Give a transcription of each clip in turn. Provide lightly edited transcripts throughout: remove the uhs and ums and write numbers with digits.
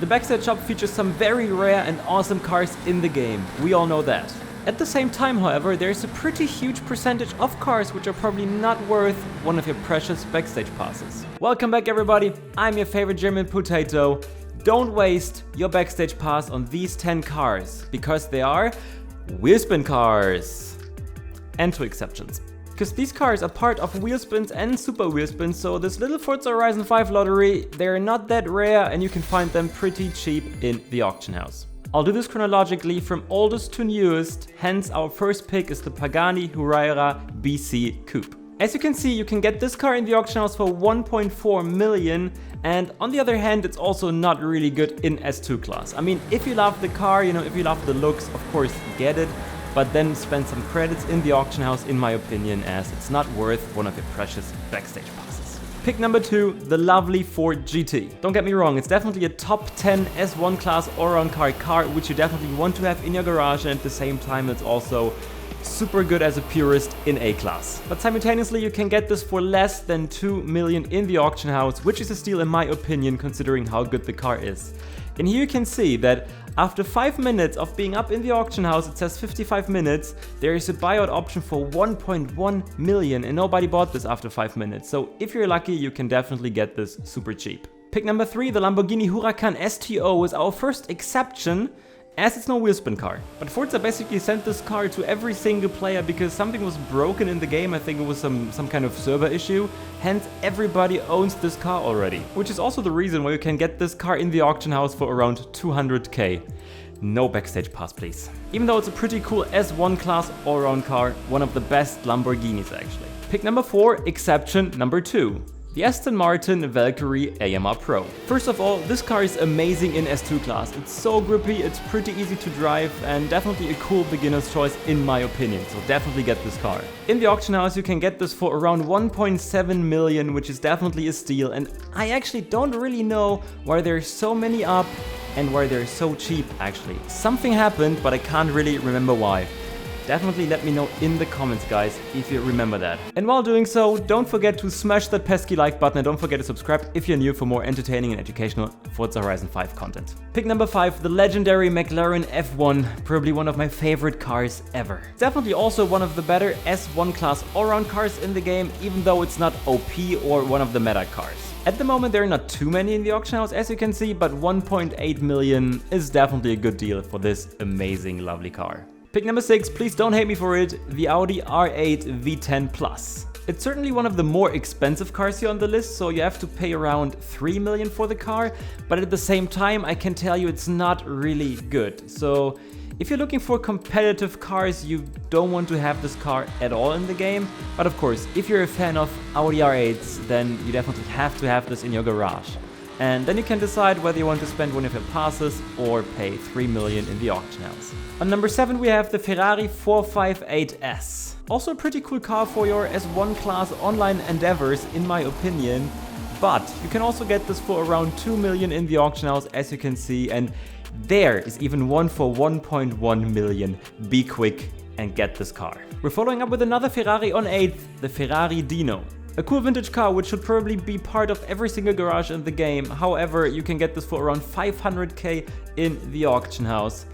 The Backstage shop features some very rare and awesome cars in the game, we all know that. At the same time, however, there's a pretty huge percentage of cars which are probably not worth one of your precious Backstage passes. Welcome back everybody, I'm your favorite German potato. Don't waste your Backstage pass on these 10 cars, because they are wheelspin cars. And 2 exceptions. Because these cars are part of wheelspins and super wheelspins, so this little Forza Horizon 5 lottery, they're not that rare and you can find them pretty cheap in the auction house. I'll do this chronologically from oldest to newest, hence our first pick is the Pagani Huayra BC Coupe. As you can see, you can get this car in the auction house for 1.4 million, and on the other hand, it's also not really good in S2 class. I mean, if you love the car, if you love the looks, of course get it, but then spend some credits in the auction house in my opinion, as it's not worth one of your precious Backstage passes. Pick number 2, the lovely Ford GT. Don't get me wrong, it's definitely a top 10 S1 class all-around car which you definitely want to have in your garage, and at the same time it's also super good as a purist in A class. But simultaneously you can get this for less than 2 million in the auction house, which is a steal in my opinion considering how good the car is. And here you can see that after 5 minutes of being up in the auction house, it says 55 minutes, there is a buyout option for 1.1 million and nobody bought this after 5 minutes. So if you're lucky, you can definitely get this super cheap. Pick number 3, the Lamborghini Huracan STO is our first exception, as it's no wheelspin car. But Forza basically sent this car to every single player because something was broken in the game. I think it was some kind of server issue. Hence everybody owns this car already. Which is also the reason why you can get this car in the auction house for around 200k. No Backstage pass please. Even though it's a pretty cool S1 class all-around car, one of the best Lamborghinis actually. Pick number 4, exception number 2. The Aston Martin Valkyrie AMR Pro. First of all, this car is amazing in S2 class. It's so grippy, it's pretty easy to drive, and definitely a cool beginner's choice in my opinion, so definitely get this car. In the auction house you can get this for around 1.7 million, which is definitely a steal, and I actually don't really know why there's so many up and why they're so cheap actually. Something happened, but I can't really remember why. Definitely let me know in the comments guys if you remember that. And while doing so, don't forget to smash that pesky like button and don't forget to subscribe if you're new for more entertaining and educational Forza Horizon 5 content. Pick number 5, the legendary McLaren F1, probably one of my favorite cars ever. It's definitely also one of the better S1 class all-round cars in the game, even though it's not OP or one of the meta cars. At the moment there are not too many in the auction house as you can see, but 1.8 million is definitely a good deal for this amazing lovely car. Pick number 6, please don't hate me for it, the Audi R8 V10 Plus. It's certainly one of the more expensive cars here on the list, so you have to pay around 3 million for the car, but at the same time I can tell you it's not really good. So if you're looking for competitive cars, you don't want to have this car at all in the game, but of course if you're a fan of Audi R8s, then you definitely have to have this in your garage. And then you can decide whether you want to spend one of your passes or pay 3 million in the auction house. On number 7 we have the Ferrari 458S. Also a pretty cool car for your S1 class online endeavors in my opinion. But you can also get this for around 2 million in the auction house as you can see, and there is even one for 1.1 million. Be quick and get this car. We're following up with another Ferrari on 8th, the Ferrari Dino. A cool vintage car which should probably be part of every single garage in the game. However, you can get this for around 500k in the auction house.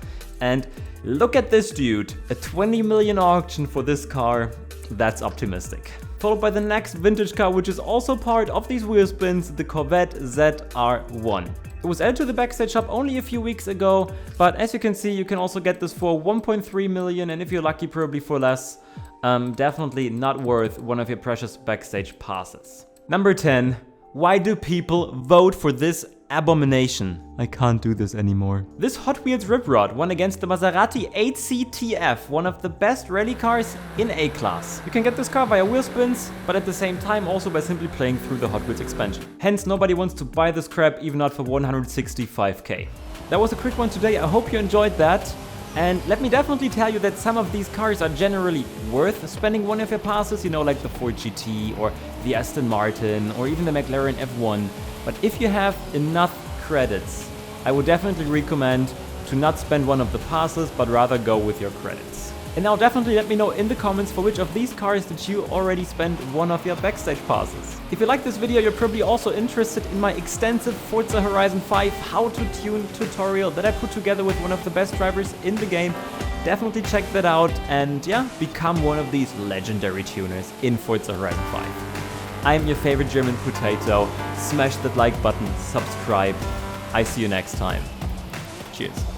And look at this dude, a 20 million auction for this car, that's optimistic. Followed by the next vintage car which is also part of these wheel spins, the Corvette ZR1. It was added to the Backstage shop only a few weeks ago, but as you can see you can also get this for 1.3 million, and if you're lucky probably for less. Definitely not worth one of your precious Backstage passes. Number 10. Why do people vote for this abomination? I can't do this anymore. This Hot Wheels Rip Rod won against the Maserati ATTF, one of the best rally cars in A class. You can get this car via wheel spins, but at the same time also by simply playing through the Hot Wheels expansion. Hence nobody wants to buy this crap, even not for 165k. That was a quick one today, I hope you enjoyed that. And let me definitely tell you that some of these cars are generally worth spending one of your passes, like the Ford GT or the Aston Martin or even the McLaren F1. But if you have enough credits, I would definitely recommend to not spend one of the passes, but rather go with your credits. And now definitely let me know in the comments for which of these cars did you already spend one of your backstage passes. If you like this video, you're probably also interested in my extensive Forza Horizon 5 how to tune tutorial that I put together with one of the best drivers in the game. Definitely check that out and yeah, become one of these legendary tuners in Forza Horizon 5. I'm your favorite German potato. Smash that like button, subscribe. I see you next time. Cheers.